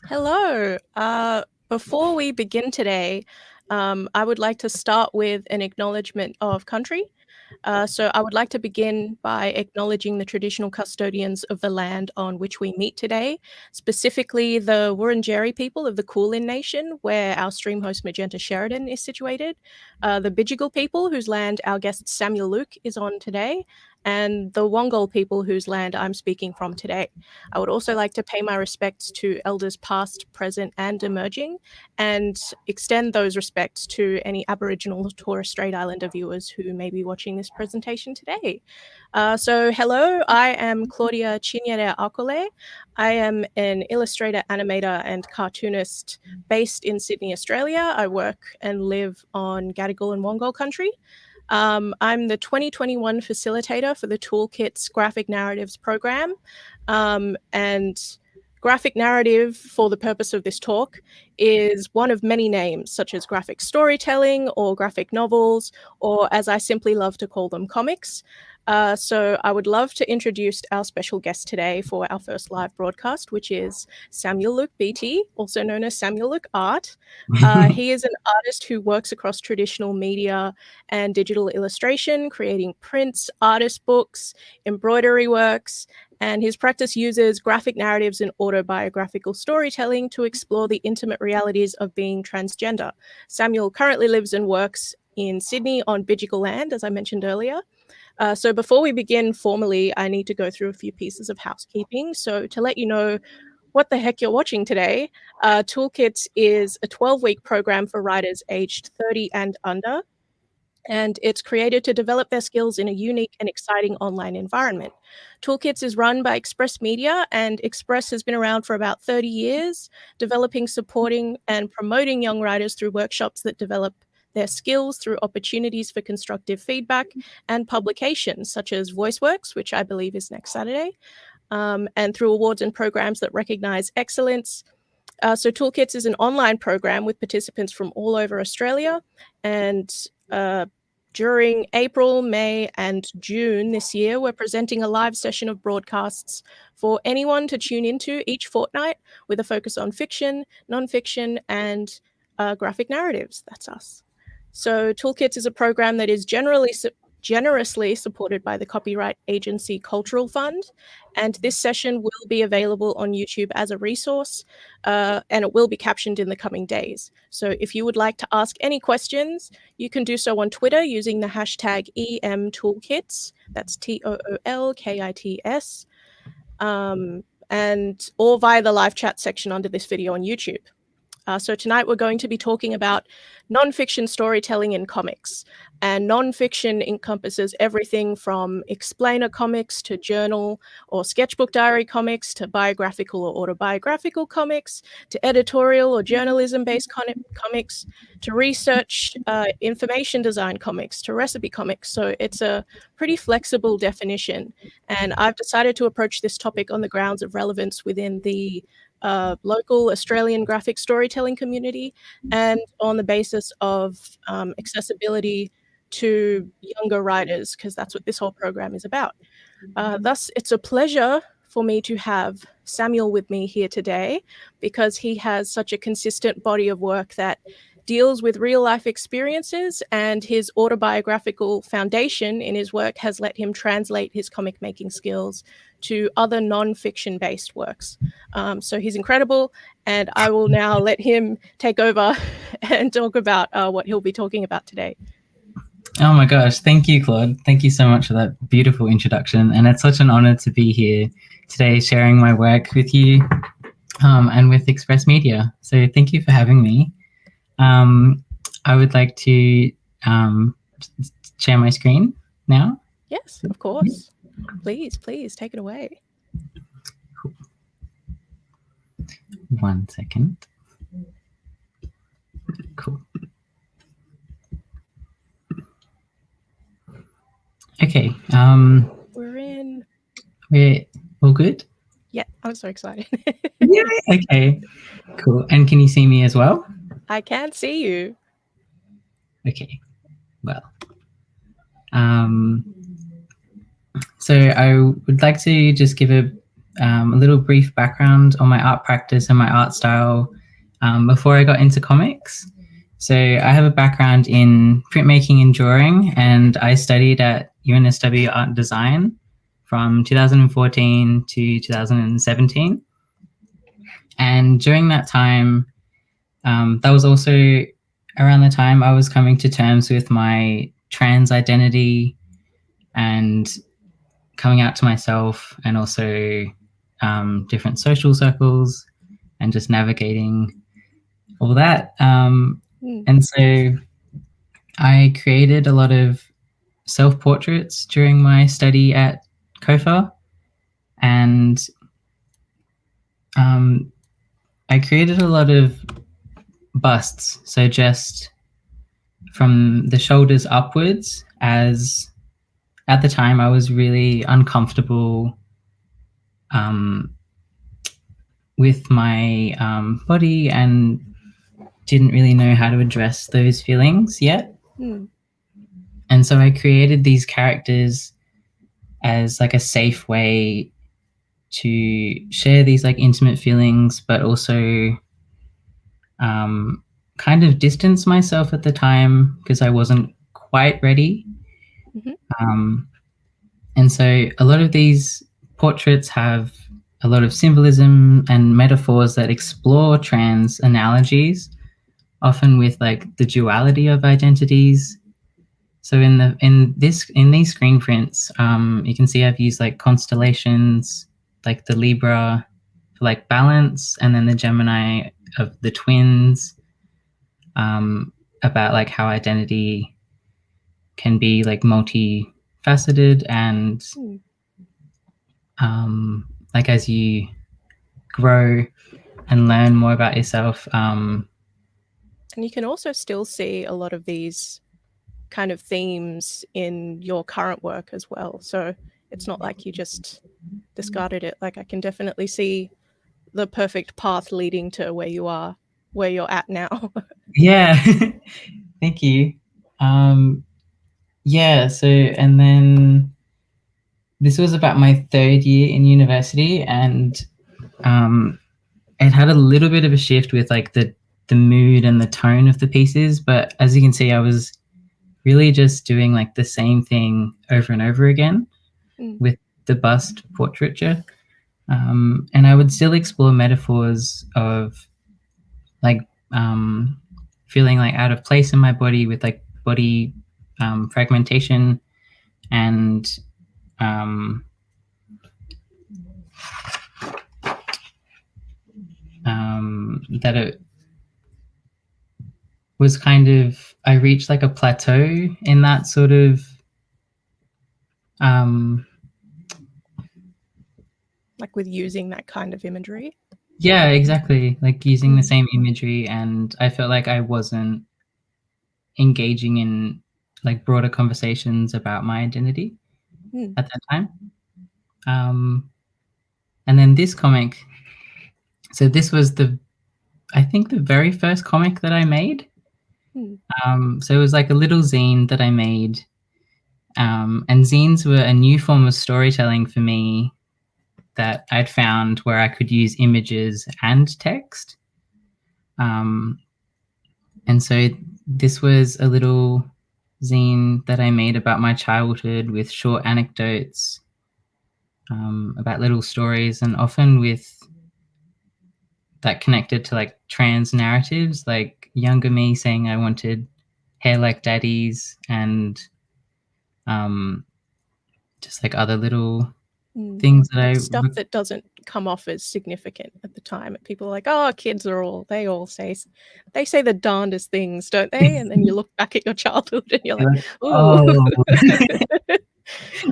Hello. Before we begin today, I would like to start with an acknowledgement of country. So I would like to begin by acknowledging the traditional custodians of the land on which we meet today, specifically the Wurundjeri people of the Kulin Nation, where our stream host Magenta Sheridan is situated, the Bidjigal people whose land our guest Samuel Luke is on today, and the Wongol people whose land I'm speaking from today. I would also like to pay my respects to elders past, present, and emerging, and extend those respects to any Aboriginal or Torres Strait Islander viewers who may be watching this presentation today. So hello, I am Claudia Chinyere Akole. I am an illustrator, animator, and cartoonist based in Sydney, Australia. I work and live on Gadigal and Wongol country. I'm the 2021 facilitator for the Toolkit's Graphic Narratives program. And graphic narrative, for the purpose of this talk, is one of many names, such as graphic storytelling or graphic novels, or as I simply love to call them, comics. So I would love to introduce our special guest today for our first live broadcast, which is Samuel Luke Beatty, also known as Samuel Luke Art. He is an artist who works across traditional media and digital illustration, creating prints, artist books, embroidery works, and his practice uses graphic narratives and autobiographical storytelling to explore the intimate realities of being transgender. Samuel currently lives and works in Sydney on Bidjigal Land, as I mentioned earlier. So before we begin formally, I need to go through a few pieces of housekeeping. So to let you know what the heck you're watching today, Toolkits is a 12-week program for writers aged 30 and under, and it's created to develop their skills in a unique and exciting online environment. Toolkits is run by Express Media, and Express has been around for about 30 years, developing, supporting, and promoting young writers through workshops that develop their skills through opportunities for constructive feedback and publications, such as VoiceWorks, which I believe is next Saturday, and through awards and programs that recognize excellence. So Toolkits is an online program with participants from all over Australia, and during April, May, and June this year, we're presenting a live session of broadcasts for anyone to tune into each fortnight with a focus on fiction, nonfiction, and graphic narratives. That's us. So Toolkits is a program that is generously supported by the copyright agency Cultural Fund, and this session will be available on YouTube as a resource, and it will be captioned in the coming days. So if you would like to ask any questions, you can do so on Twitter using the hashtag EMToolkits, that's TOOLKITS, and or via the live chat section under this video on YouTube. So tonight we're going to be talking about nonfiction storytelling in comics. And nonfiction encompasses everything from explainer comics to journal or sketchbook diary comics to biographical or autobiographical comics to editorial or journalism-based comics to research information design comics to recipe comics. So it's a pretty flexible definition. And I've decided to approach this topic on the grounds of relevance within the local Australian graphic storytelling community and on the basis of accessibility to younger writers, because that's what this whole program is about. Thus, it's a pleasure for me to have Samuel with me here today because he has such a consistent body of work that deals with real life experiences, and his autobiographical foundation in his work has let him translate his comic making skills to other non-fiction based works. So he's incredible, and I will now let him take over and talk about what he'll be talking about today. Oh my gosh, thank you, Claude. Thank you so much for that beautiful introduction. And it's such an honor to be here today sharing my work with you and with Express Media. So thank you for having me. I would like to share my screen now. Yes, of course. Please take it away. Cool. 1 second. Cool. Okay. We're all good? Yeah, I'm so excited. Yeah, okay. Cool. And can you see me as well? I can see you. Okay. Well. So I would like to just give a a little brief background on my art practice and my art style before I got into comics. So I have a background in printmaking and drawing, and I studied at UNSW Art and Design from 2014 to 2017. And during that time, that was also around the time I was coming to terms with my trans identity and coming out to myself, and also different social circles and just navigating all that. And so I created a lot of self-portraits during my study at COFA, and I created a lot of busts, so just from the shoulders upwards, as at the time I was really uncomfortable with my body and didn't really know how to address those feelings yet. And so I created these characters as like a safe way to share these like intimate feelings, but also kind of distance myself at the time because I wasn't quite ready. And so a lot of these portraits have a lot of symbolism and metaphors that explore trans analogies, often with like the duality of identities. So in these screen prints, you can see I've used like constellations, like the Libra for like balance, and then the Gemini of the twins, about like how identity can be like multifaceted, and like as you grow and learn more about yourself. And you can also still see a lot of these kind of themes in your current work as well. So it's not like you just discarded it. Like I can definitely see the perfect path leading to where you're at now. Yeah. Thank you. Yeah, so and then this was about my third year in university, and it had a little bit of a shift with like the mood and the tone of the pieces, but as you can see, I was really just doing like the same thing over and over again with the bust portraiture. And I would still explore metaphors of like feeling like out of place in my body with like body fragmentation, and that it was kind of, I reached like a plateau in that sort of like with using that kind of imagery. Yeah, exactly. Like using the same imagery, and I felt like I wasn't engaging in like broader conversations about my identity at that time. And then this comic, so this was I think the very first comic that I made. So it was like a little zine that I made. And zines were a new form of storytelling for me that I'd found where I could use images and text. And so this was a little zine that I made about my childhood with short anecdotes, about little stories, and often with that connected to like trans narratives, like younger me saying I wanted hair like daddy's, and just like other little things that stuff that doesn't come off as significant at the time. People are like, oh, kids they all say the darndest things, don't they? And then you look back at your childhood and you're like, ooh. Oh.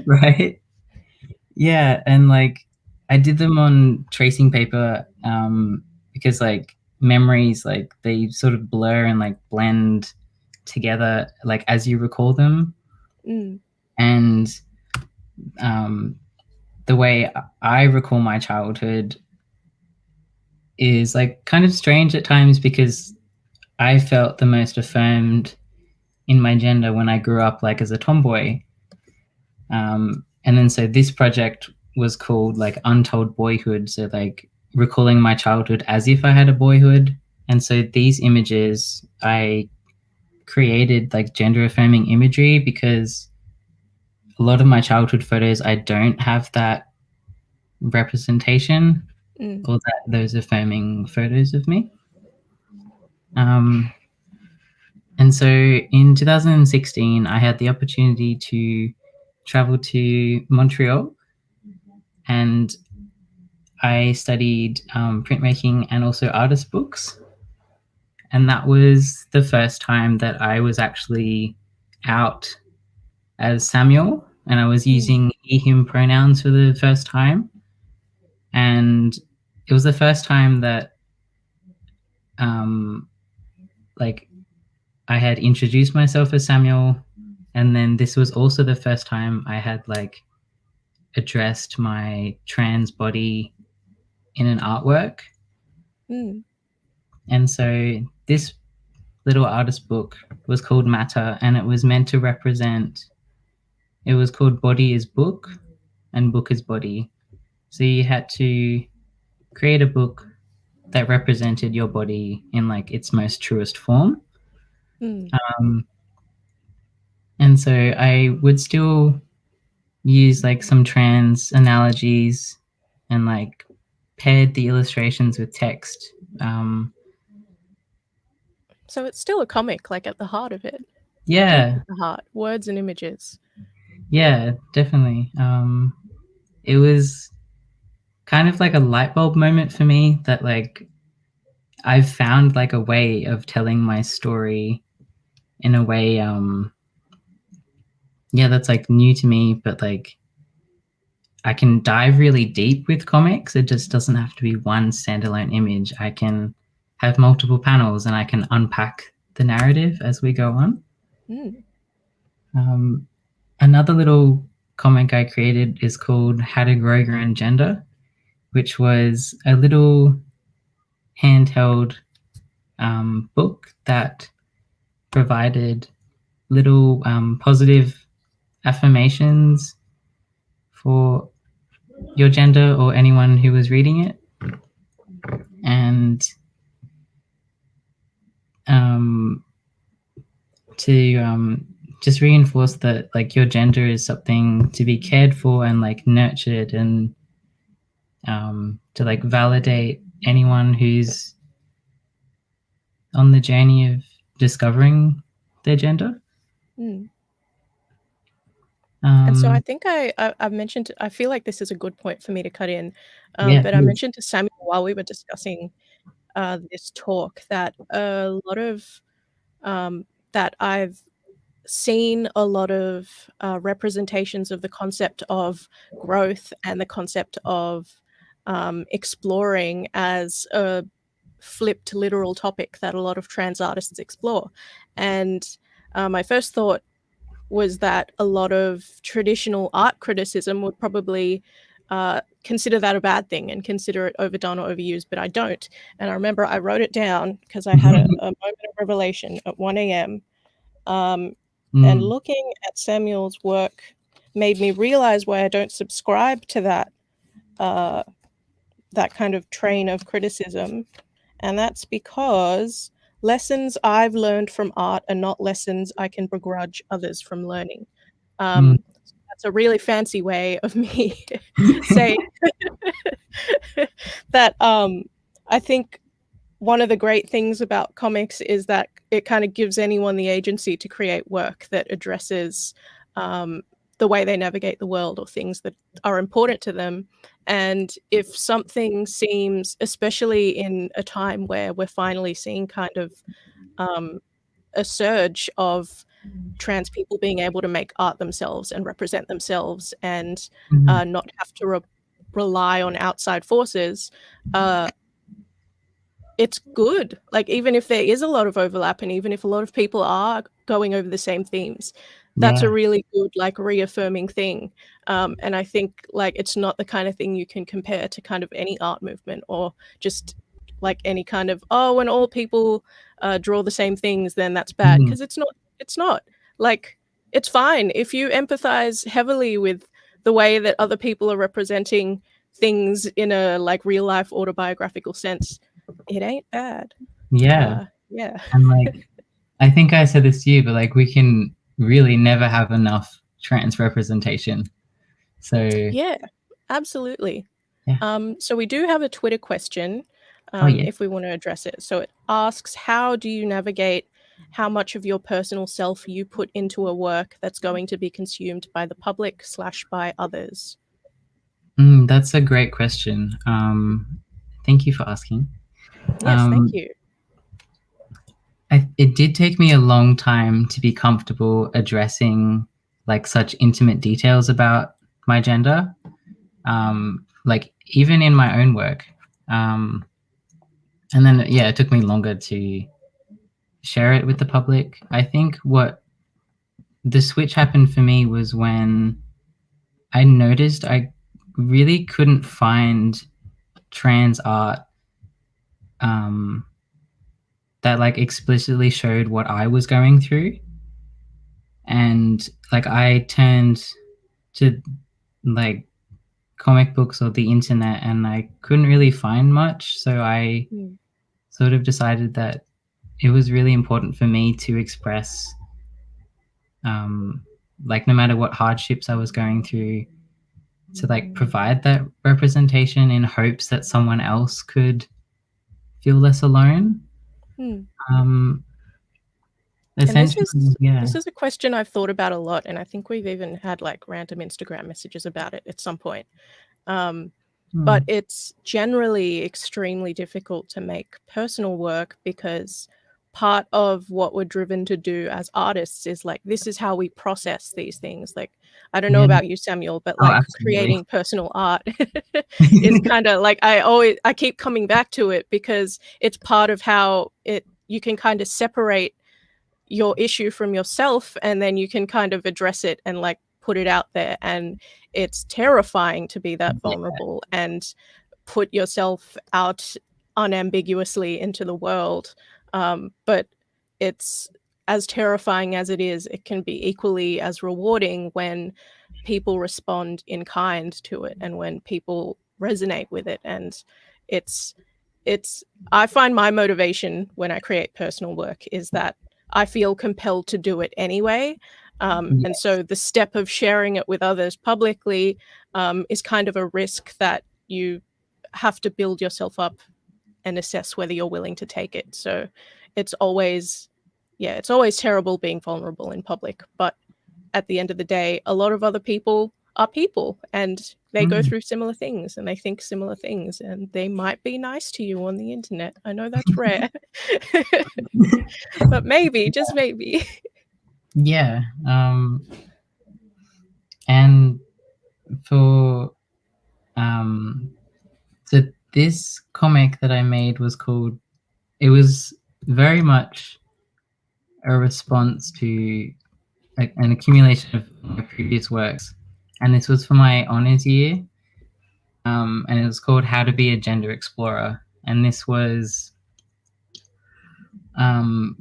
Right. Yeah, and like I did them on tracing paper, because like memories, like they sort of blur and like blend together like as you recall them. And the way I recall my childhood is like kind of strange at times, because I felt the most affirmed in my gender when I grew up like as a tomboy. And then so this project was called like Untold Boyhood. So like recalling my childhood as if I had a boyhood. And so these images, I created like gender affirming imagery because a lot of my childhood photos, I don't have that representation or those affirming photos of me. And so in 2016, I had the opportunity to travel to Montreal, and I studied printmaking and also artist books. And that was the first time that I was actually out as Samuel, and I was using he, him pronouns for the first time. And it was the first time that like I had introduced myself as Samuel, and then this was also the first time I had like addressed my trans body in an artwork. And so this little artist book was called Matter, and it was meant to represent, it was called Body is Book and Book is Body. So you had to create a book that represented your body in like its most truest form. And so I would still use like some trans analogies and like paired the illustrations with text. So it's still a comic, like at the heart of it. Yeah. Deep at the heart, words and images. Yeah, definitely. It was kind of like a light bulb moment for me that like I've found like a way of telling my story in a way, yeah, that's like new to me, but like I can dive really deep with comics. It just doesn't have to be one standalone image. I can have multiple panels and I can unpack the narrative as we go on. Another little comic I created is called How to Grow Your Own Gender, which was a little handheld book that provided little positive affirmations for your gender or anyone who was reading it. And to just reinforce that like your gender is something to be cared for and like nurtured, and to like validate anyone who's on the journey of discovering their gender. And so I think I mentioned, I feel like this is a good point for me to cut in, but I mentioned to Samuel while we were discussing this talk that a lot of that I've seen a lot of representations of the concept of growth and the concept of exploring as a flipped literal topic that a lot of trans artists explore. And my first thought was that a lot of traditional art criticism would probably consider that a bad thing and consider it overdone or overused, but I don't. And I remember I wrote it down because I had a moment of revelation at 1 a.m. And looking at Samuel's work made me realize why I don't subscribe to that that kind of train of criticism. And that's because lessons I've learned from art are not lessons I can begrudge others from learning. That's a really fancy way of me saying that I think one of the great things about comics is that it kind of gives anyone the agency to create work that addresses the way they navigate the world or things that are important to them. And if something seems, especially in a time where we're finally seeing kind of a surge of trans people being able to make art themselves and represent themselves and not have to rely on outside forces, it's good. Like, even if there is a lot of overlap and even if a lot of people are going over the same themes, that's a really good, like, reaffirming thing. And I think, like, it's not the kind of thing you can compare to kind of any art movement or just like any kind of, oh, when all people draw the same things, then that's bad. Because it's not. Like, it's fine if you empathize heavily with the way that other people are representing things in a like real life autobiographical sense, it ain't bad. Yeah. Yeah. And like, I think I said this to you, but like we can really never have enough trans representation. So Yeah, absolutely. yeah. So we do have a Twitter question, Oh yeah. if we want to address it. So it asks, how do you navigate how much of your personal self you put into a work that's going to be consumed by the public / by others? That's a great question. Thank you for asking. Yes, thank you. It did take me a long time to be comfortable addressing like such intimate details about my gender, like even in my own work. And then, yeah, it took me longer to share it with the public. I think what the switch happened for me was when I noticed I really couldn't find trans art that like explicitly showed what I was going through. And like I turned to like comic books or the internet and I couldn't really find much. So I Mm. sort of decided that it was really important for me to express, like, no matter what hardships I was going through, to like provide that representation in hopes that someone else could feel less alone. Mm. Um, And essentially, yeah. this is a question I've thought about a lot, and I think we've even had like random Instagram messages about it at some point. But Mm, it's generally extremely difficult to make personal work because part of what we're driven to do as artists is like, this is how we process these things. Like, I don't know yeah. about you, Samuel, but Oh, like absolutely. creating personal art is kind of like, I keep coming back to it because it's part of how you can kind of separate your issue from yourself, and then you can kind of address it and like put it out there. And it's terrifying to be that Yeah. vulnerable and put yourself out unambiguously into the world. But it's as terrifying as it is, it can be equally as rewarding when people respond in kind to it and when people resonate with it. And it's it's I find my motivation when I create personal work is that I feel compelled to do it anyway. And Yes. so the step of sharing it with others publicly is kind of a risk that you have to build yourself up and assess whether you're willing to take it. So it's always, yeah, it's always terrible being vulnerable in public. But at the end of the day, a lot of other people are people and they go Mm. through similar things and they think similar things and they might be nice to you on the internet. I know that's rare, but maybe, just maybe. Yeah. And for so this comic that I made was called, it was very much a response to like an accumulation of my previous works. And this was for my honors year. And it was called How to Be a Gender Explorer. And this was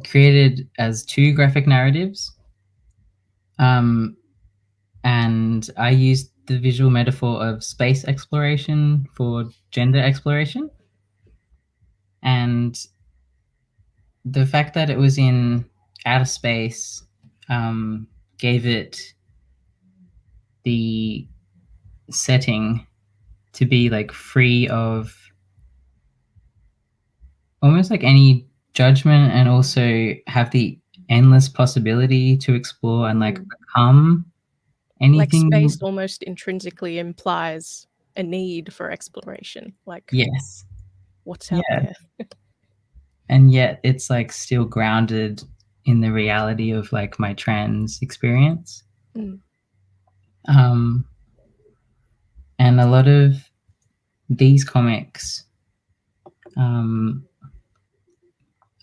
created as two graphic narratives. And I used the visual metaphor of space exploration for gender exploration. And the fact that it was in outer space gave it the setting to be like free of almost like any judgment, and also have the endless possibility to explore and like become Like anything. space almost intrinsically implies a need for exploration. Like, Yes. what's out Yeah. there? And yet it's like still grounded in the reality of like my trans experience. Mm. Um, and a lot of these comics,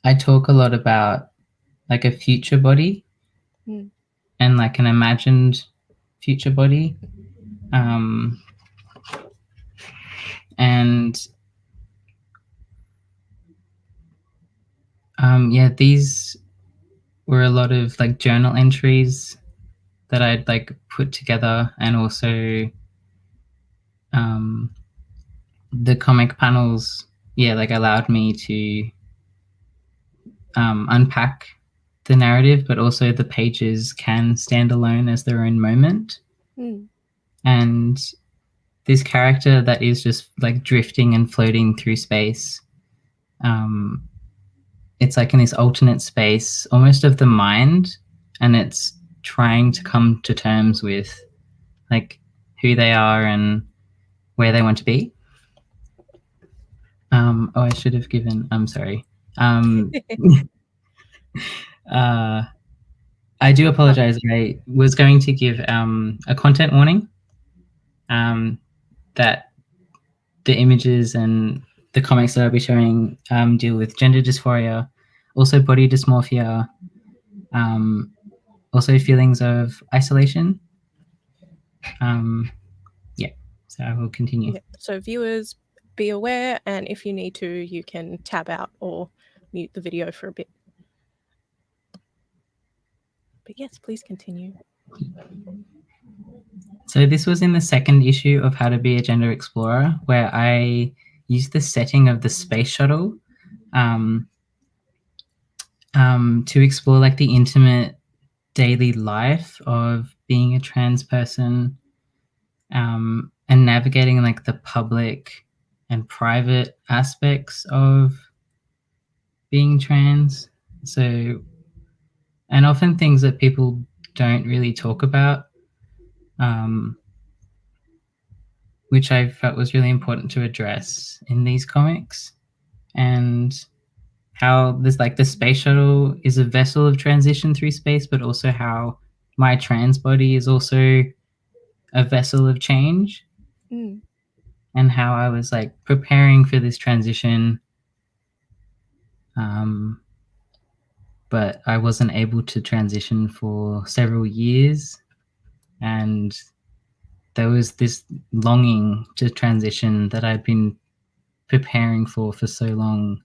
I talk a lot about like a future body Mm. and like an imagined future body. Um, and yeah, these were a lot of like journal entries that I'd like put together, and also the comic panels, like allowed me to unpack the narrative, but also the pages can stand alone as their own moment. And this character that is just like drifting and floating through space, it's like in this alternate space almost of the mind, and it's trying to come to terms with like who they are and where they want to be. I should have given, I'm sorry. I do apologize. I was going to give a content warning that the images and the comics that I'll be showing deal with gender dysphoria, also body dysmorphia, also feelings of isolation. So I will continue. Yeah. So viewers, be aware, and if you need to, you can tab out or mute the video for a bit. But yes, please continue. So this was in the second issue of How to Be a Gender Explorer, where I used the setting of the space shuttle to explore like the intimate daily life of being a trans person, and navigating like the public and private aspects of being trans. So, and often things that people don't really talk about, which I felt was really important to address in these comics. And how this like the space shuttle is a vessel of transition through space, but also how my trans body is also a vessel of change. And how I was like preparing for this transition, but I wasn't able to transition for several years, and there was this longing to transition that I'd been preparing for so long,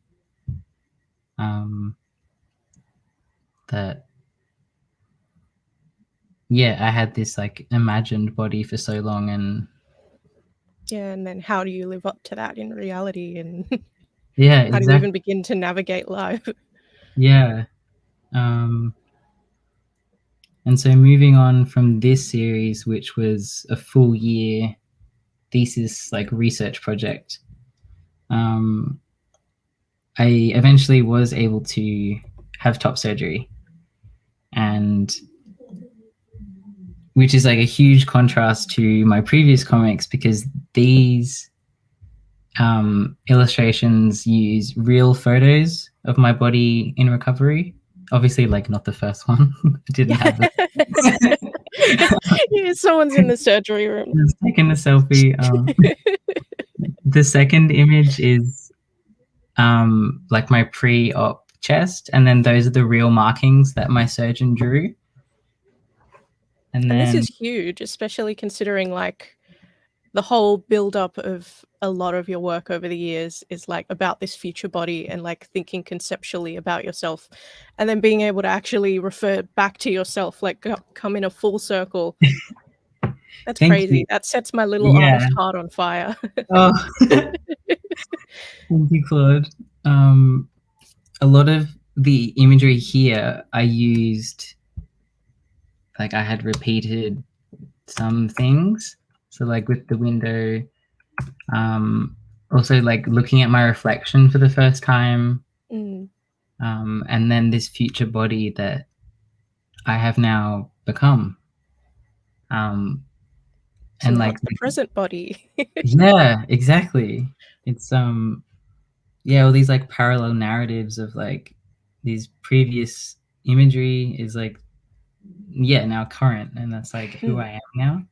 that I had this like imagined body for so long, and then how do you live up to that in reality, and how do you even begin to navigate life? And so moving on from this series, which was a full year thesis like research project, I eventually was able to have top surgery, and which is like a huge contrast to my previous comics, because these illustrations use real photos of my body in recovery. Obviously, like not the first one. I didn't have it. Someone's in the surgery room. Just taking a selfie. The second image is like my pre-op chest, and then those are the real markings that my surgeon drew. And this is huge, especially considering like the whole build-up of a lot of your work over the years is like about this future body and like thinking conceptually about yourself, and then being able to actually refer back to yourself, like come in a full circle. That's crazy. That sets my little artist heart on fire. Oh, thank you, Claude. A lot of the imagery here I used, like I had repeated some things. So like with the window, also like looking at my reflection for the first time, and then this future body that I have now become. So and like the present body. Yeah, exactly. It's all these like parallel narratives of like these previous imagery is like now current, and that's like who I am now.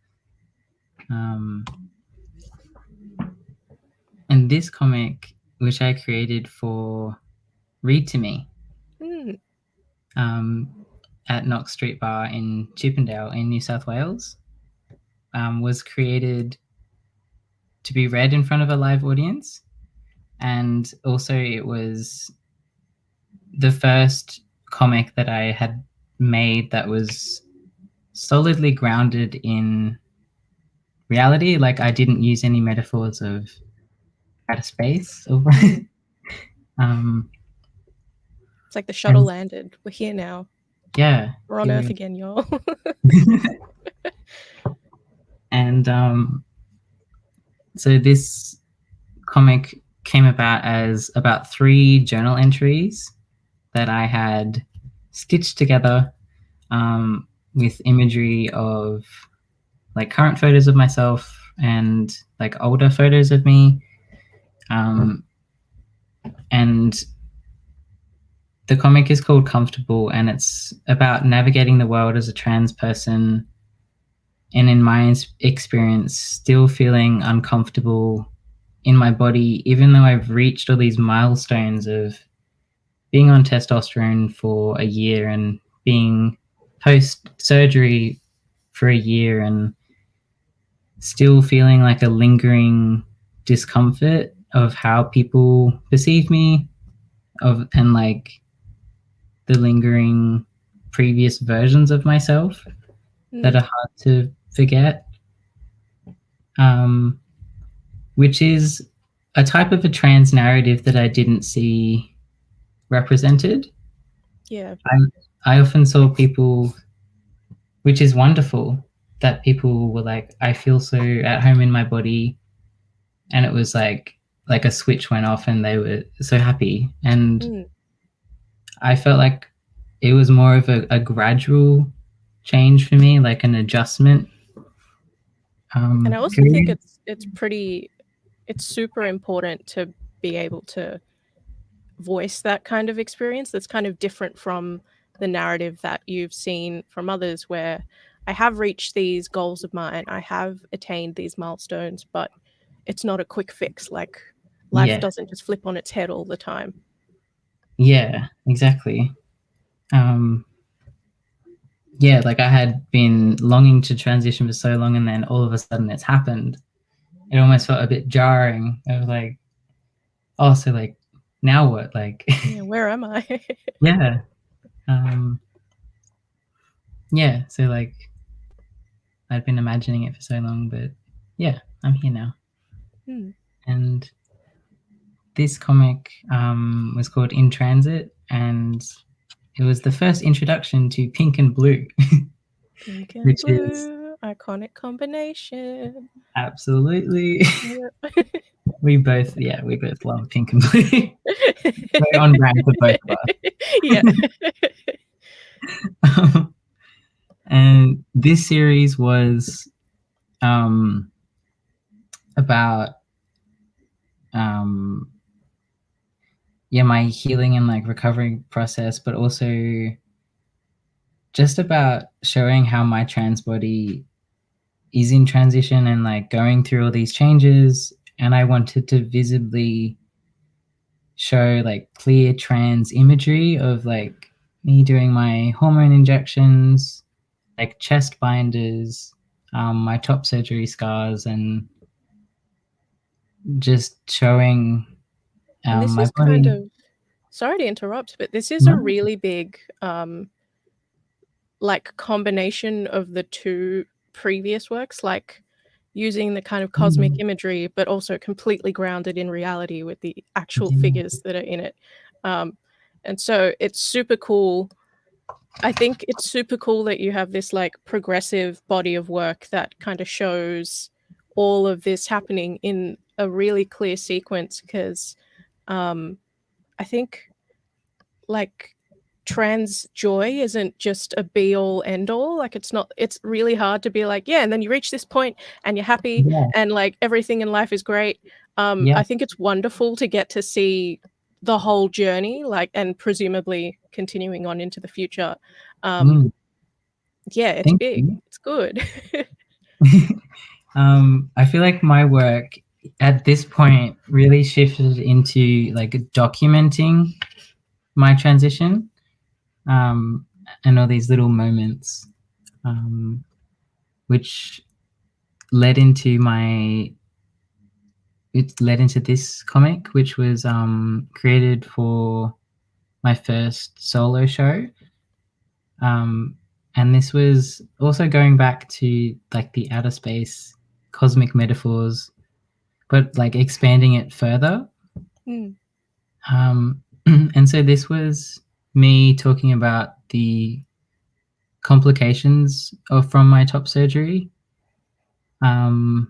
And this comic, which I created for Read to Me, at Knox Street Bar in Chippendale in New South Wales, was created to be read in front of a live audience. And also it was the first comic that I had made that was solidly grounded in reality. Like I didn't use any metaphors of outer space or It's like the shuttle and landed. We're here now. yeah, We're on here Earth we again, y'all. and so this comic came about as about 3 journal entries that I had stitched together with imagery of like current photos of myself and like older photos of me. And the comic is called Comfortable, and it's about navigating the world as a trans person, and in my experience, still feeling uncomfortable in my body, even though I've reached all these milestones of being on testosterone for a year and being post surgery for a year and still feeling like a lingering discomfort of how people perceive me and like the lingering previous versions of myself that are hard to forget, which is a type of a trans narrative that I didn't see represented. Yeah. I often saw people, which is wonderful, that people were like, I feel so at home in my body, and it was like a switch went off and they were so happy. And I felt like it was more of a gradual change for me, like an adjustment. And I also think period. it's super important to be able to voice that kind of experience that's kind of different from the narrative that you've seen from others, where I have reached these goals of mine, I have attained these milestones, but it's not a quick fix. Like life doesn't just flip on its head all the time. Yeah, exactly. Yeah, like I had been longing to transition for so long, and then all of a sudden it's happened. It almost felt a bit jarring. I was like, oh, so like now what? Like, yeah, where am I? yeah. Yeah, so like I'd been imagining it for so long, but yeah, I'm here now. And this comic was called In Transit, and it was the first introduction to Pink and Blue. Pink and which blue, is iconic combination. absolutely. Yep. we both love Pink and Blue. Very on brand for both of us. Yeah. And this series was about my healing and like recovery process, but also just about showing how my trans body is in transition and like going through all these changes. And I wanted to visibly show like clear trans imagery of like me doing my hormone injections, like chest binders, my top surgery scars, and just showing And this my is kind body. of, sorry to interrupt, but this is a really big like combination of the two previous works, like using the kind of cosmic imagery, but also completely grounded in reality with the actual figures that are in it. And so it's super cool. I think it's super cool that you have this like progressive body of work that kind of shows all of this happening in a really clear sequence, because I think like trans joy isn't just a be all end all. Like it's not, it's really hard to be like, yeah, and then you reach this point and you're happy and like everything in life is great. I think it's wonderful to get to see the whole journey, like, and presumably continuing on into the future. Yeah, it's Thank big. you. It's good. I feel like my work at this point really shifted into like documenting my transition, and all these little moments, which led into this comic, which was created for my first solo show. And this was also going back to like the outer space cosmic metaphors, but like expanding it further. Mm. And so this was me talking about the complications from my top surgery. And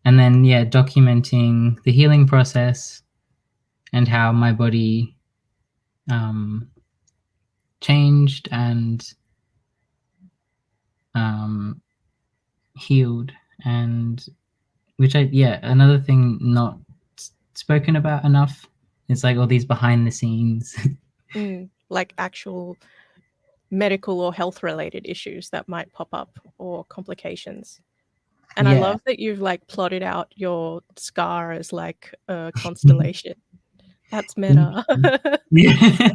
then, yeah, documenting the healing process and how my body changed and healed. And another thing not spoken about enough is like all these behind the scenes. Like actual medical or health related issues that might pop up or complications. And I Yeah. love that you've like plotted out your scar as like a constellation. That's meta. Yeah.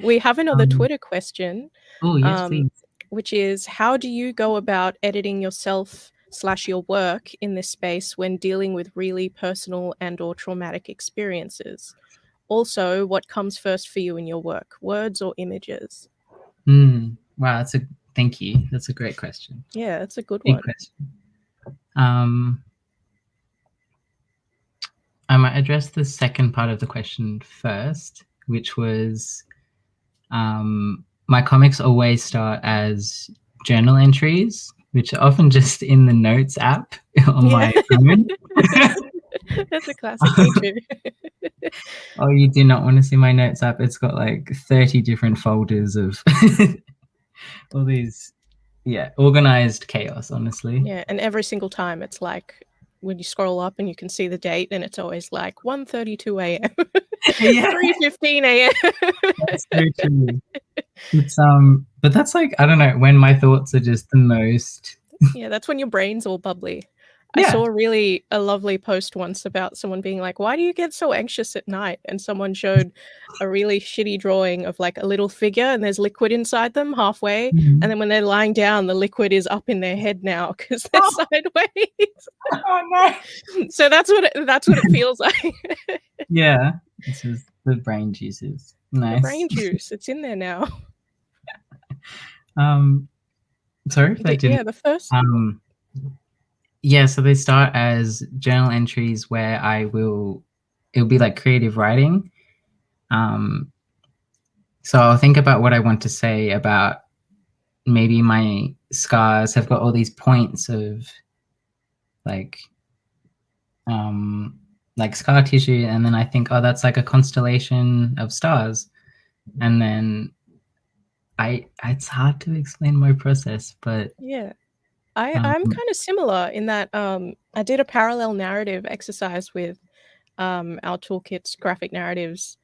We have another Twitter question, Oh, yes, please. which is how do you go about editing yourself / your work in this space when dealing with really personal and or traumatic experiences? Also, what comes first for you in your work, words or images? Wow, thank you. That's a great question. Yeah, it's a good Big one. question. I might address the second part of the question first, which was my comics always start as journal entries, which are often just in the notes app on my phone. That's a classic. Me too. Oh, you do not want to see my notes app. It's got like 30 different folders of all these, organized chaos, honestly. Yeah, and every single time it's like when you scroll up and you can see the date and it's always like 1:32 a.m. Yeah. 3:15 a.m. That's so true. It's but that's like, I don't know, when my thoughts are just the most. Yeah, that's when your brain's all bubbly. I Yeah. saw a lovely post once about someone being like, "Why do you get so anxious at night?" And someone showed a really shitty drawing of like a little figure and there's liquid inside them halfway, and then when they're lying down, the liquid is up in their head now because they're sideways. Oh no. So that's what it feels like. Yeah. This is the brain juices. The Nice. brain juice, it's in there now. Sorry if that didn't. The first. So they start as journal entries where it'll be like creative writing. So I'll think about what I want to say about maybe my scars have got all these points of like scar tissue, and then I think, oh, that's like a constellation of stars, and then it's hard to explain my process, but Yeah. I'm kind of similar in that I did a parallel narrative exercise with our toolkit's graphic narratives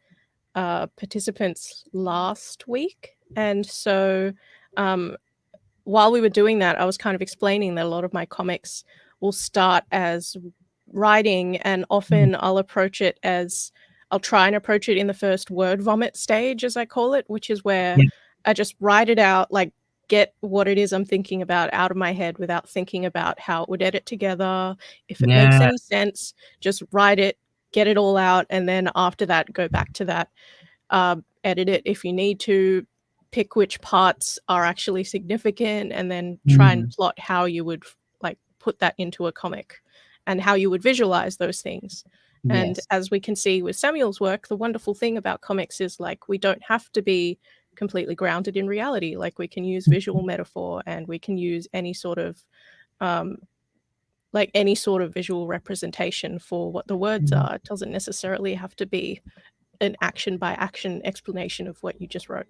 participants last week. And so while we were doing that, I was kind of explaining that a lot of my comics will start as writing, and often I'll try and approach it in the first word vomit stage, as I call it, which is where I just write it out, like get what it is I'm thinking about out of my head without thinking about how it would edit together, if it makes any sense, just write it, get it all out, and then after that, go back to that, edit it if you need to, pick which parts are actually significant, and then try and plot how you would like put that into a comic and how you would visualize those things. And as we can see with Samuel's work, the wonderful thing about comics is like we don't have to be completely grounded in reality. Like we can use visual metaphor, and we can use any sort of visual representation for what the words are. It doesn't necessarily have to be an action by action explanation of what you just wrote.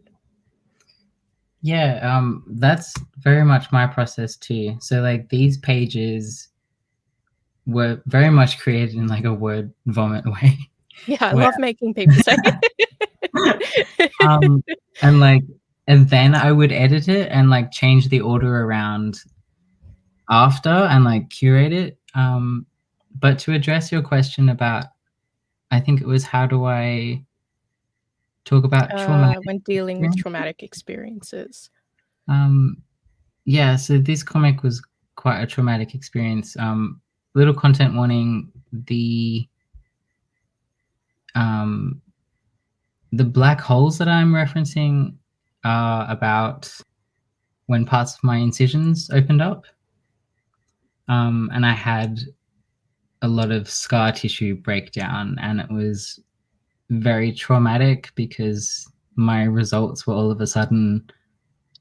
Yeah, that's very much my process too. So like these pages were very much created in like a word vomit way. Yeah, I love making people say and then I would edit it and like change the order around after and like curate it. But to address your question about, I think it was, how do I talk about traumatic when dealing with traumatic experiences. So this comic was quite a traumatic experience. Little content warning, the black holes that I'm referencing are about when parts of my incisions opened up. And I had a lot of scar tissue breakdown, and it was very traumatic because my results were all of a sudden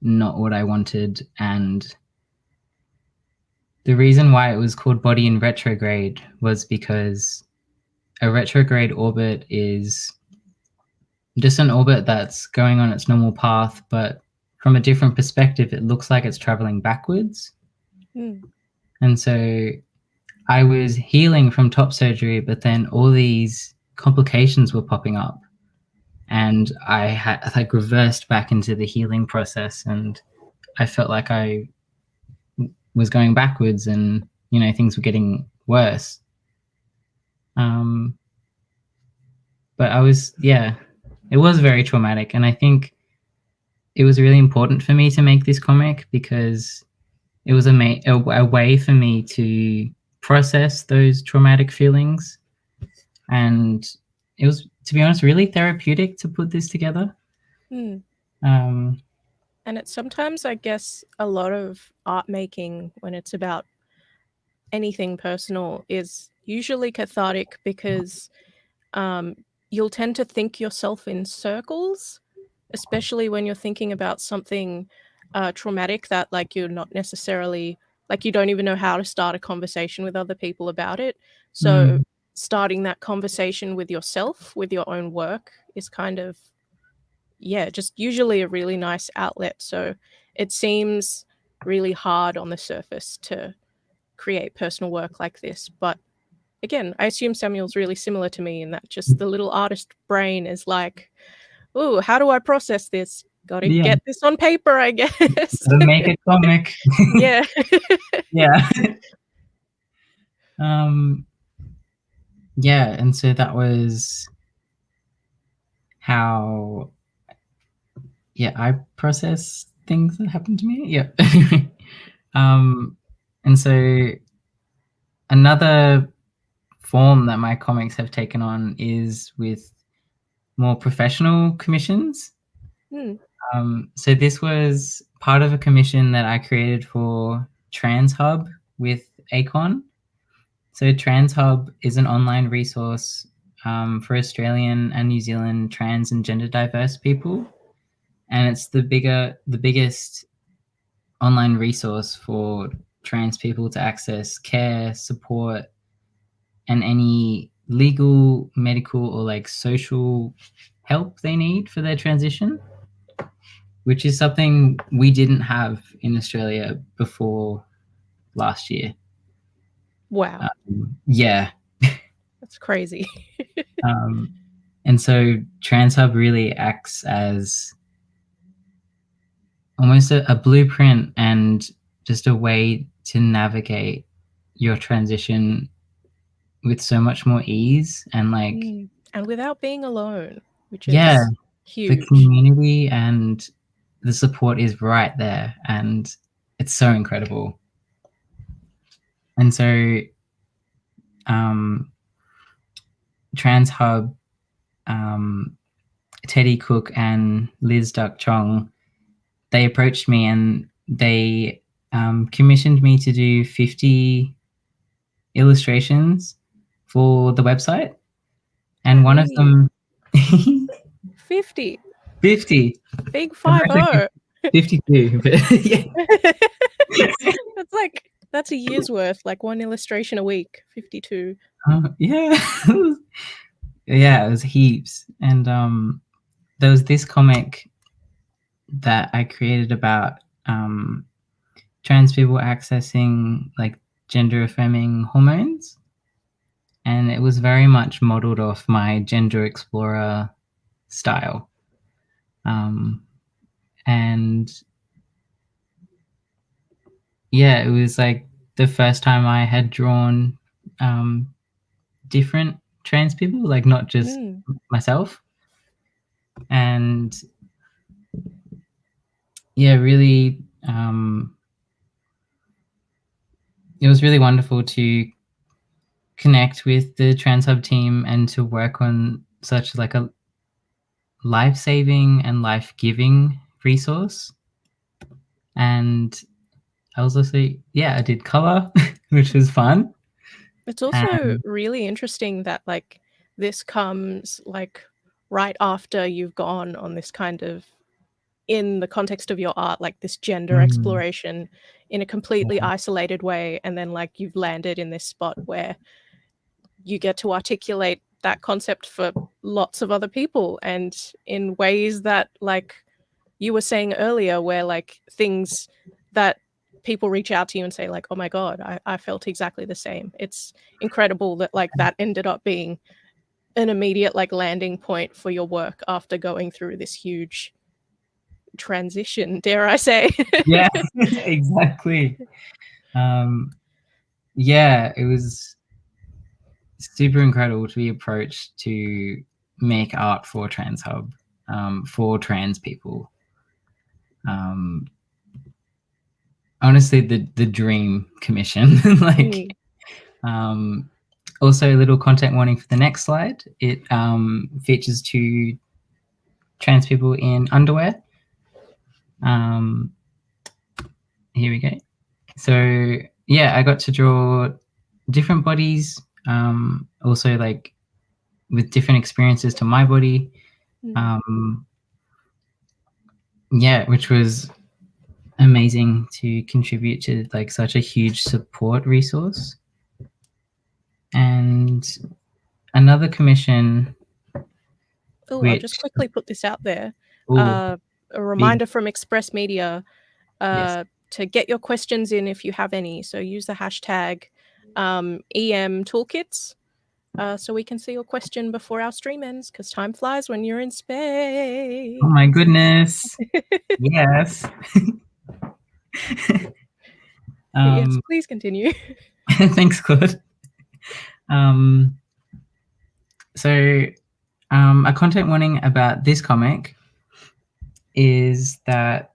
not what I wanted. And the reason why it was called body in retrograde was because a retrograde orbit is just an orbit that's going on its normal path, but from a different perspective, it looks like it's traveling backwards. Mm. And so I was healing from top surgery, but then all these complications were popping up. And I had like reversed back into the healing process, and I felt like I was going backwards, and things were getting worse. But it was very traumatic, and I think it was really important for me to make this comic because it was a way for me to process those traumatic feelings, and it was, to be honest, really therapeutic to put this together. Mm. Um, And it's sometimes, I guess, a lot of art making when it's about anything personal is usually cathartic because you'll tend to think yourself in circles, especially when you're thinking about something traumatic that like you're not necessarily like you don't even know how to start a conversation with other people about it. So starting that conversation with yourself, with your own work is kind of, yeah, just usually a really nice outlet. So it seems really hard on the surface to create personal work like this. But again, I assume Samuel's really similar to me in that just the little artist brain is like, "Ooh, how do I process this? Gotta yeah, get this on paper, I guess." to make a comic. Yeah. Yeah. Yeah, and so that was how I process things that happen to me. Yeah. And so another form that my comics have taken on is with more professional commissions. Hmm. So this was part of a commission that I created for Transhub with Acon. So Transhub is an online resource for Australian and New Zealand trans and gender diverse people, and it's the biggest online resource for trans people to access care, support, and any legal, medical, or like social help they need for their transition, which is something we didn't have in Australia before last year. Wow. Yeah. That's crazy. And so Transhub really acts as almost a blueprint and just a way to navigate your transition with so much more ease and like And without being alone, which yeah, is the huge. community and the support is right there, and it's so incredible. And so Transhub, Teddy Cook and Liz Duck Chong, they approached me and they commissioned me to do 50 illustrations for the website. And one of them 50. 50. Big 50. 52. But yeah. That's a year's worth, like one illustration a week, 52. Yeah. Yeah, it was heaps. And there was this comic that I created about trans people accessing like gender affirming hormones. And it was very much modeled off my Gender Explorer style. And yeah, it was like the first time I had drawn different trans people, like not just myself. And yeah, really, it was really wonderful to connect with the Transhub team and to work on such like a life-saving and life-giving resource. And I was also, I did color, which was fun. It's also really interesting that like this comes like right after you've gone on this kind of, in the context of your art, like this gender Mm, exploration in a completely isolated way, and then like you've landed in this spot where you get to articulate that concept for lots of other people, and in ways that, like you were saying earlier, where like things that people reach out to you and say like, oh my god, I felt exactly the same. It's incredible that like that ended up being an immediate like landing point for your work after going through this huge transition, dare I say. yeah, exactly. Yeah, it was super incredible to be approached to make art for Transhub, for trans people. Um, honestly, the dream commission. Like, also a little content warning for the next slide. It features 2 trans people in underwear. Here we go. So yeah, I got to draw different bodies, also like with different experiences to my body. Yeah, which was amazing to contribute to like such a huge support resource. And another commission, Oh, I'll just which, quickly put this out there. oh, A big, reminder from Express Media yes. to get your questions in if you have any. So use the hashtag EM Toolkits so we can see your question before our stream ends, because time flies when you're in space. Oh my goodness. Yes. Yes, please continue. Thanks, Claude. So a content warning about this comic is that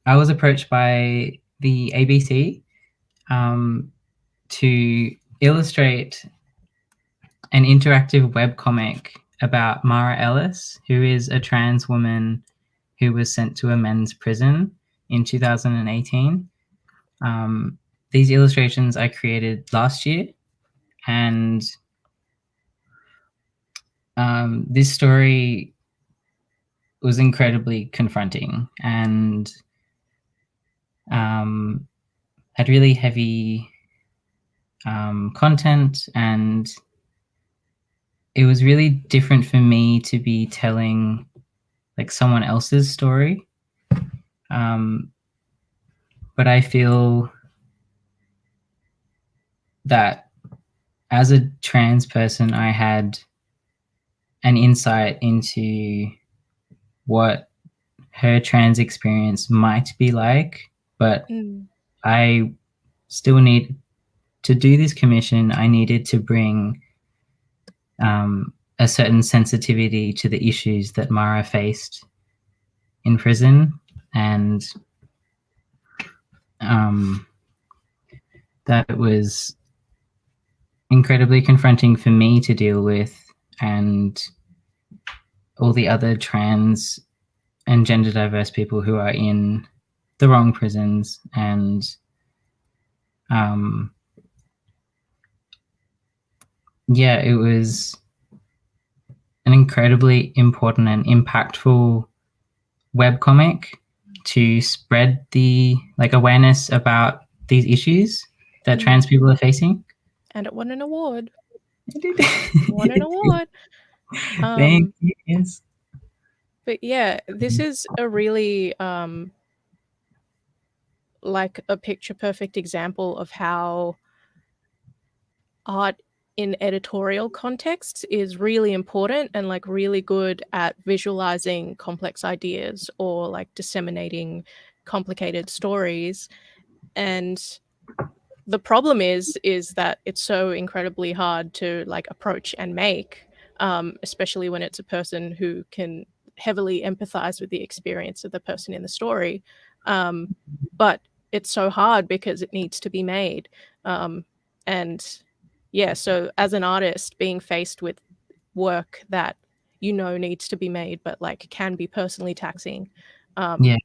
I was approached by the ABC to illustrate an interactive webcomic about Mara Ellis, who is a trans woman who was sent to a men's prison in 2018. These illustrations I created last year, and this story was incredibly confronting and had really heavy content, and it was really different for me to be telling like someone else's story. But I feel that as a trans person, I had an insight into what her trans experience might be like, but I still need to do this commission. I needed to bring a certain sensitivity to the issues that Mara faced in prison, and that it was incredibly confronting for me to deal with, and all the other trans and gender diverse people who are in the wrong prisons. And yeah, it was an incredibly important and impactful webcomic to spread the like awareness about these issues that trans people are facing. And it won an award. It Won an award. Thank you. Yes. But yeah, this is a really like a picture perfect example of how art in editorial contexts is really important and like really good at visualizing complex ideas or like disseminating complicated stories. And the problem is that it's so incredibly hard to like approach and make, especially when it's a person who can heavily empathize with the experience of the person in the story. But it's so hard because it needs to be made. And yeah, so as an artist, being faced with work that you know needs to be made but like can be personally taxing, Yeah.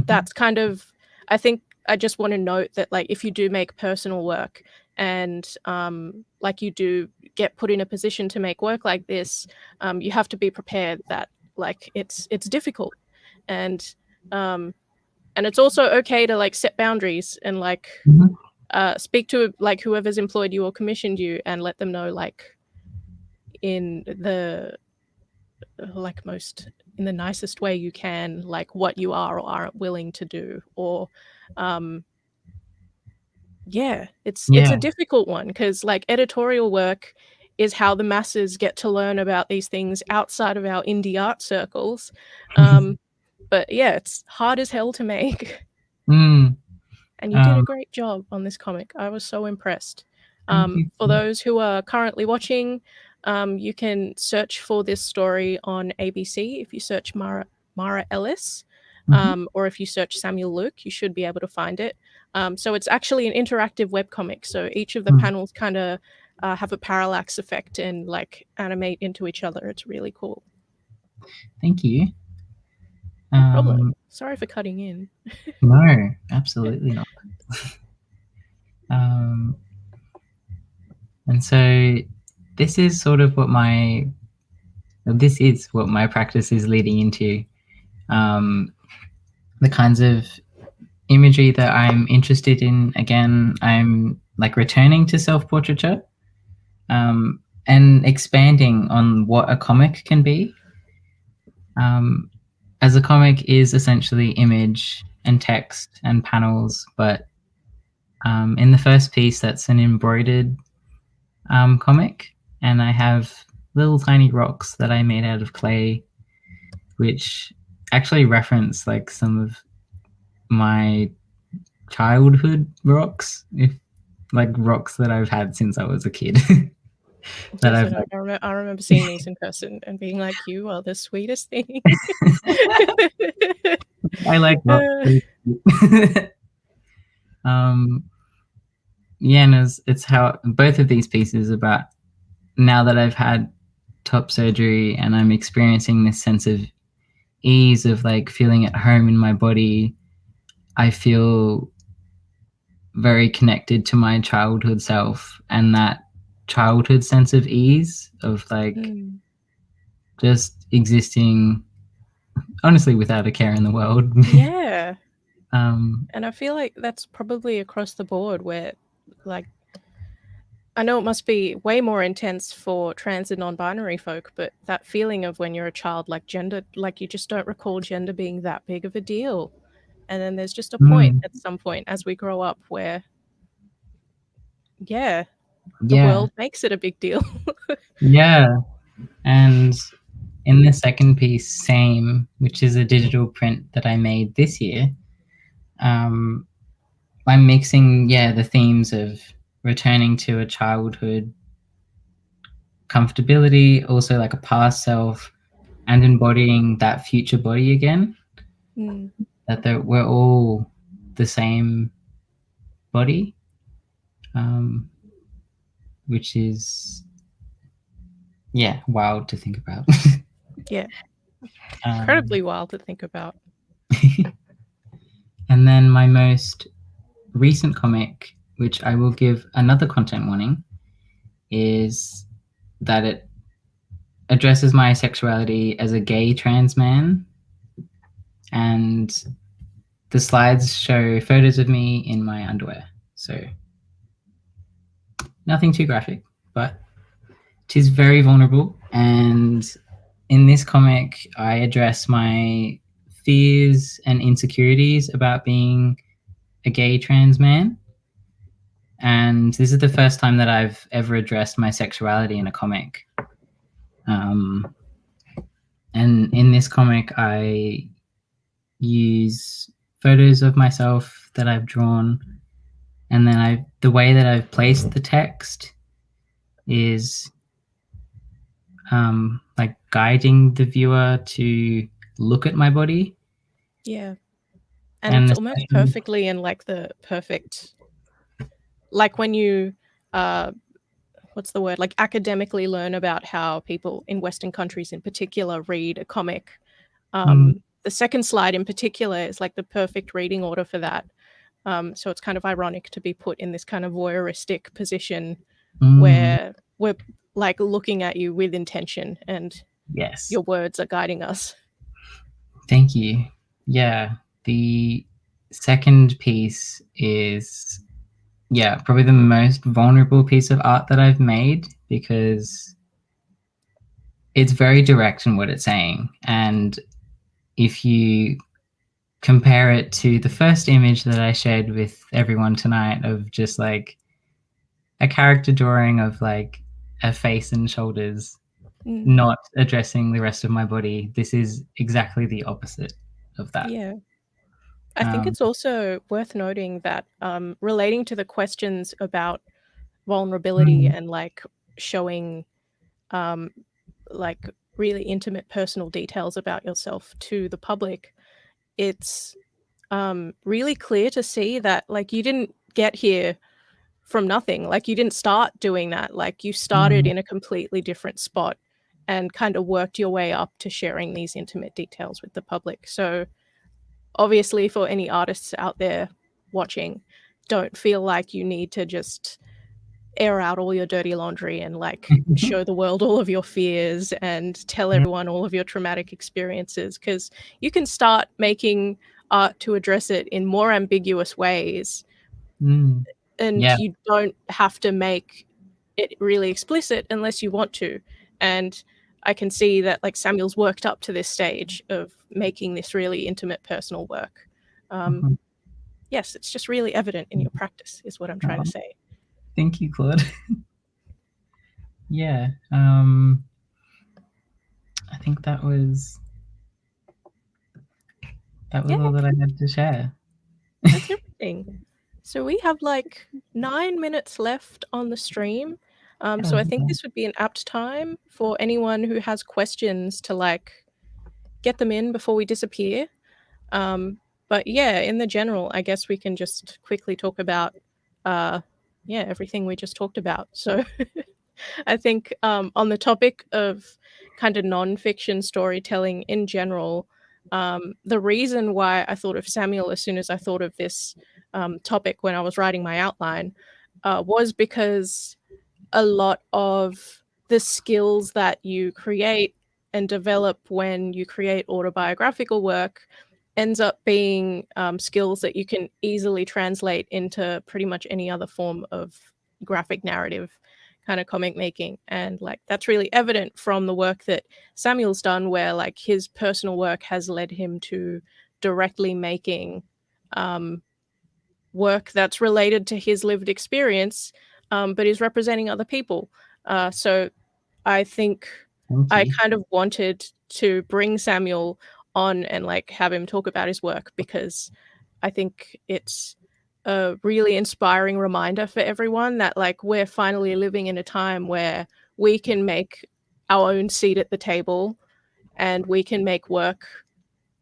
that's kind of, I think I just want to note that, like, if you do make personal work and like you do get put in a position to make work like this, you have to be prepared that, like, it's difficult, and it's also okay to, like, set boundaries and, like, speak to, like, whoever's employed you or commissioned you and let them know, like, in the in the nicest way you can, like, what you are or aren't willing to do, or it's a difficult one, because, like, editorial work is how the masses get to learn about these things outside of our indie art circles. But yeah, it's hard as hell to make. And you did a great job on this comic. I was so impressed. For those who are currently watching, you can search for this story on ABC. If you search Mara Ellis, or if you search Samuel Luke, you should be able to find it. So it's actually an interactive webcomic. So each of the panels kind of have a parallax effect and, like, animate into each other. It's really cool. Thank you. No problem. Sorry for cutting in. No, absolutely not. And so this is sort of what my practice is leading into. The kinds of imagery that I'm interested in. Again, I'm, like, returning to self-portraiture and expanding on what a comic can be. As a comic is essentially image and text and panels, but in the first piece, that's an embroidered comic, and I have little tiny rocks that I made out of clay, which actually reference, like, some of my childhood rocks, rocks that I've had since I was a kid. I remember seeing these in person and being like, you are the sweetest thing. I like rocks. And it's how both of these pieces about, now that I've had top surgery and I'm experiencing this sense of ease of, like, feeling at home in my body, I feel very connected to my childhood self, and that childhood sense of ease of, like, just existing honestly without a care in the world. Yeah. And I feel like that's probably across the board, where, like, I know it must be way more intense for trans and non-binary folk, but that feeling of when you're a child, like, gender, like, you just don't recall gender being that big of a deal. And then there's just a point at some point as we grow up where, the world makes it a big deal. Yeah. And in the second piece, Same, which is a digital print that I made this year, I'm mixing, the themes of returning to a childhood comfortability, also, like, a past self, and embodying that future body again. That we're all the same body, which is, wild to think about. Incredibly wild to think about. And then my most recent comic, which I will give another content warning, is that it addresses my sexuality as a gay trans man, and the slides show photos of me in my underwear. So nothing too graphic, but it is very vulnerable. And in this comic, I address my fears and insecurities about being a gay trans man. And this is the first time that I've ever addressed my sexuality in a comic. And in this comic, I use photos of myself that I've drawn, and then the way that I've placed the text is like guiding the viewer to look at my body. Yeah. And it's almost perfectly in, like, the perfect, like, when you what's the word, like, academically learn about how people in Western countries in particular read a comic, the second slide in particular is like the perfect reading order for that. So it's kind of ironic to be put in this kind of voyeuristic position where we're like looking at you with intention and Yes. your words are guiding us. Thank you. Yeah. The second piece is, yeah, probably the most vulnerable piece of art that I've made, because it's very direct in what it's saying. And if you compare it to the first image that I shared with everyone tonight of just like a character drawing of like a face and shoulders, not addressing the rest of my body, this is exactly the opposite of that. Yeah. I think it's also worth noting that relating to the questions about vulnerability and like showing like really intimate personal details about yourself to the public, it's really clear to see that like you didn't get here from nothing. Like you didn't start doing that. Like you started in a completely different spot and kind of worked your way up to sharing these intimate details with the public. So obviously for any artists out there watching, don't feel like you need to just air out all your dirty laundry and like show the world all of your fears and tell everyone all of your traumatic experiences, because you can start making art to address it in more ambiguous ways. And you don't have to make it really explicit unless you want to. And I can see that like Samuel's worked up to this stage of making this really intimate personal work. Yes, it's just really evident in your practice is what I'm trying to say. Thank you, Claude. Yeah. I think that was all that I had to share. That's everything. So we have like 9 minutes left on the stream. So I think this would be an apt time for anyone who has questions to like get them in before we disappear. But yeah, in the general, I guess we can just quickly talk about everything we just talked about. So I think on the topic of kind of non-fiction storytelling in general, the reason why I thought of Samuel as soon as I thought of this topic when I was writing my outline was because a lot of the skills that you create and develop when you create autobiographical work ends up being skills that you can easily translate into pretty much any other form of graphic narrative kind of comic making. And like that's really evident from the work that Samuel's done, where like his personal work has led him to directly making work that's related to his lived experience, but is representing other people. So I think I kind of wanted to bring Samuel on and like have him talk about his work, because I think it's a really inspiring reminder for everyone that like we're finally living in a time where we can make our own seat at the table and we can make work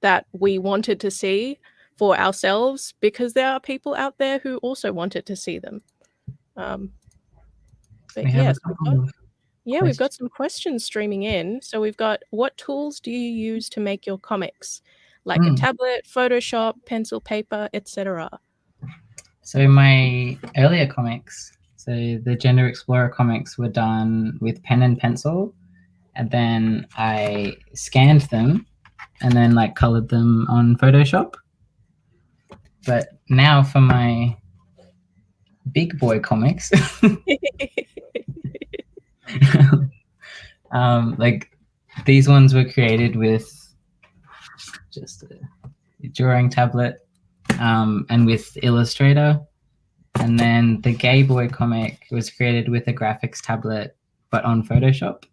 that we wanted to see for ourselves, because there are people out there who also wanted to see them. But yes, we've got some questions streaming in. So we've got, what tools do you use to make your comics? Like a tablet, Photoshop, pencil, paper, etc. So my earlier comics, so the Gender Explorer comics, were done with pen and pencil, and then I scanned them and then like colored them on Photoshop. But now for my big boy comics, like these ones were created with just a drawing tablet and with Illustrator. And then the gay boy comic was created with a graphics tablet, but on Photoshop.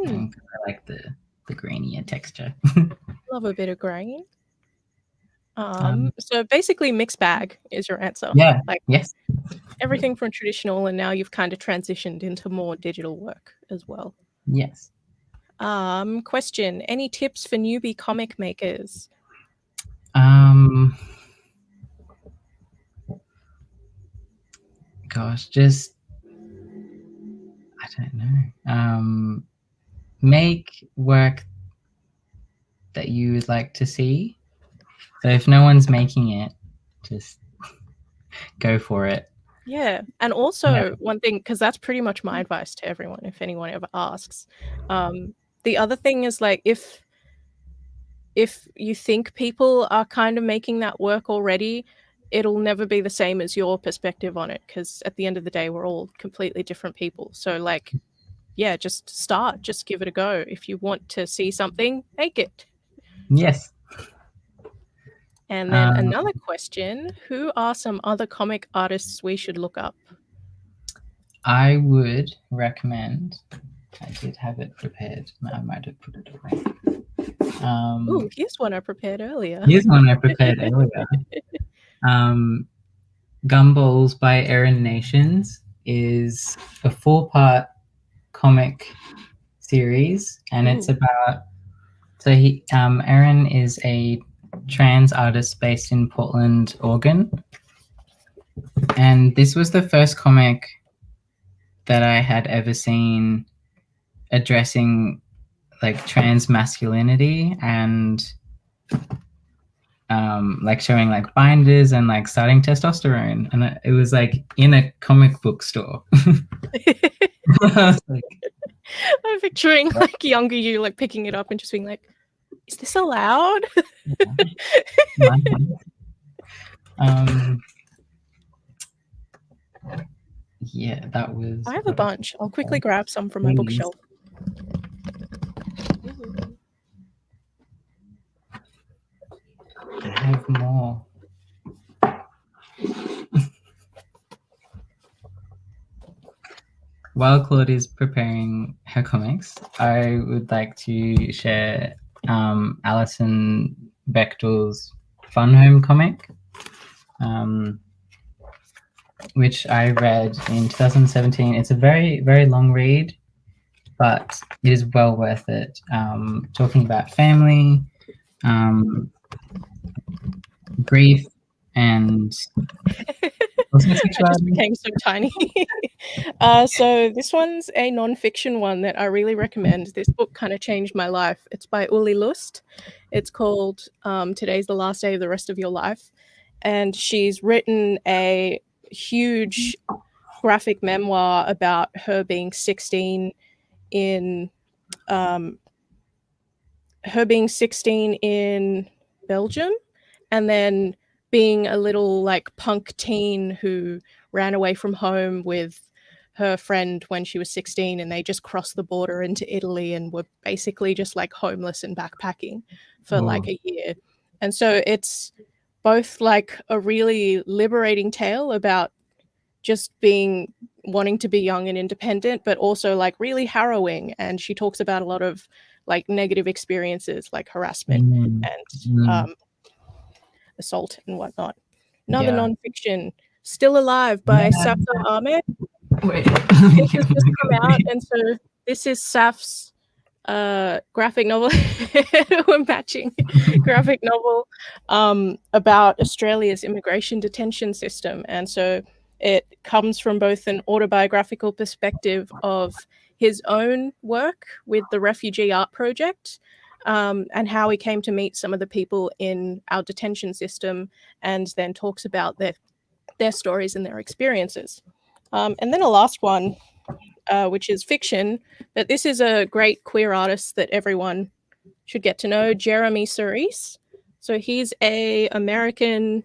And I like the grainier texture. Love a bit of grain. So basically mixed bag is your answer. Yeah. Like yes. Everything from traditional, and now you've kind of transitioned into more digital work as well. Yes. Question, any tips for newbie comic makers? Gosh, just I don't know. Make work that you would like to see. So if no one's making it, just go for it. Yeah, and also one thing, because that's pretty much my advice to everyone if anyone ever asks. The other thing is like if you think people are kind of making that work already, it'll never be the same as your perspective on it, because at the end of the day, we're all completely different people. So like, yeah, just start, just give it a go. If you want to see something, make it. Yes. And then another question, who are some other comic artists we should look up? I would recommend, I did have it prepared. I might have put it away. Ooh, here's one I prepared earlier. Here's one I prepared earlier. Gumballs by Erin Nations is a 4-part comic series, and it's about, so Erin is a trans artist based in Portland, Oregon, and this was the first comic that I had ever seen addressing like trans masculinity and like showing like binders and like starting testosterone, and it was like in a comic book store. Like, I'm picturing like younger you like picking it up and just being like, is this allowed? Yeah, that was. I have a bunch. I'll quickly grab some from my bookshelf. I have more. While Claude is preparing her comics, I would like to share Alison Bechdel's Fun Home comic, which I read in 2017. It's a very, very long read, but it is well worth it. Talking about family, grief, and I just became so tiny. So this one's a non-fiction one that I really recommend. This book kind of changed my life. It's by Uli Lust. It's called Today's the Last Day of the Rest of Your Life. And she's written a huge graphic memoir about her being 16 in Belgium, and then being a little like punk teen who ran away from home with her friend when she was 16, and they just crossed the border into Italy and were basically just like homeless and backpacking for like a year. And so it's both like a really liberating tale about just wanting to be young and independent, but also like really harrowing. And she talks about a lot of like negative experiences like harassment and assault and whatnot. Another nonfiction, Still Alive by Safa Ahmed. Wait. This has just come out, and so this is Saf's graphic novel. We're matching graphic novel about Australia's immigration detention system. And so it comes from both an autobiographical perspective of his own work with the Refugee Art Project, and how he came to meet some of the people in our detention system, and then talks about their stories and their experiences. And then a last one, which is fiction, but this is a great queer artist that everyone should get to know, Jeremy Cerise. So he's a American,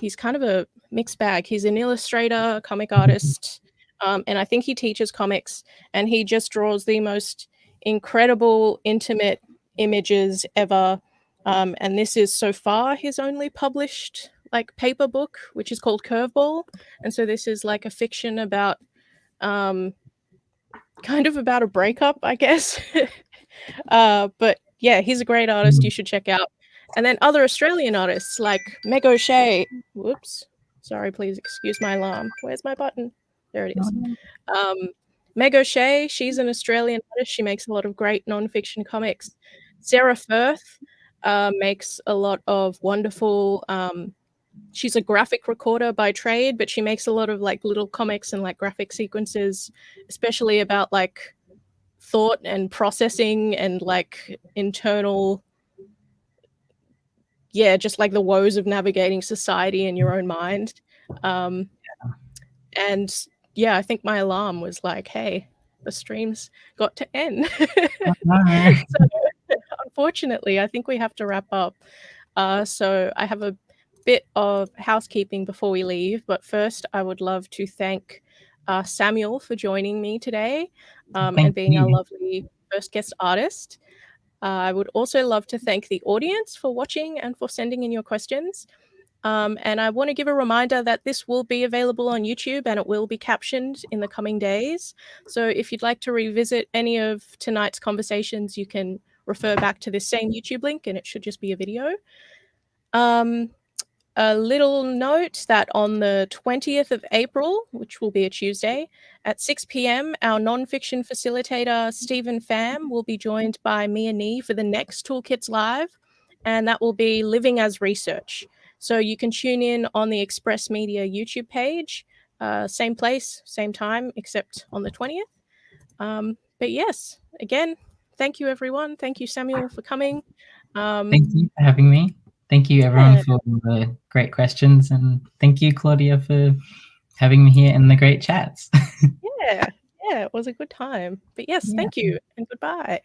he's kind of a mixed bag. He's an illustrator, a comic artist, and I think he teaches comics, and he just draws the most incredible, intimate images ever. And this is so far his only published like paper book, which is called Curveball. And so this is like a fiction about kind of about a breakup, I guess. But yeah, he's a great artist. You should check out. And then other Australian artists like Meg O'Shea. Whoops. Sorry, please excuse my alarm. Where's my button? There it is. Meg O'Shea, she's an Australian artist. She makes a lot of great non-fiction comics. Sarah Firth makes a lot of wonderful, she's a graphic recorder by trade, but she makes a lot of like little comics and like graphic sequences, especially about like thought and processing and like internal, just like the woes of navigating society in your own mind. And yeah, I think my alarm was like, hey, the stream's got to end. No. So unfortunately, I think we have to wrap up. So I have a bit of housekeeping before we leave, but first I would love to thank Samuel for joining me today and Thank being our you. lovely first guest artist. I would also love to thank the audience for watching and for sending in your questions. And I want to give a reminder that this will be available on YouTube and it will be captioned in the coming days. So if you'd like to revisit any of tonight's conversations, you can refer back to this same YouTube link and it should just be a video. A little note that on the 20th of April, which will be a Tuesday, at 6 p.m., our nonfiction facilitator, Stephen Pham, will be joined by Mia Nee for the next Toolkits Live, and that will be Living as Research. So you can tune in on the Express Media YouTube page, same place, same time, except on the 20th. But yes, again, thank you, everyone. Thank you, Samuel, for coming. Thank you for having me. Thank you, everyone, for the great questions. And thank you, Claudia, for having me here in the great chats. Yeah, it was a good time. But yes, thank you and goodbye.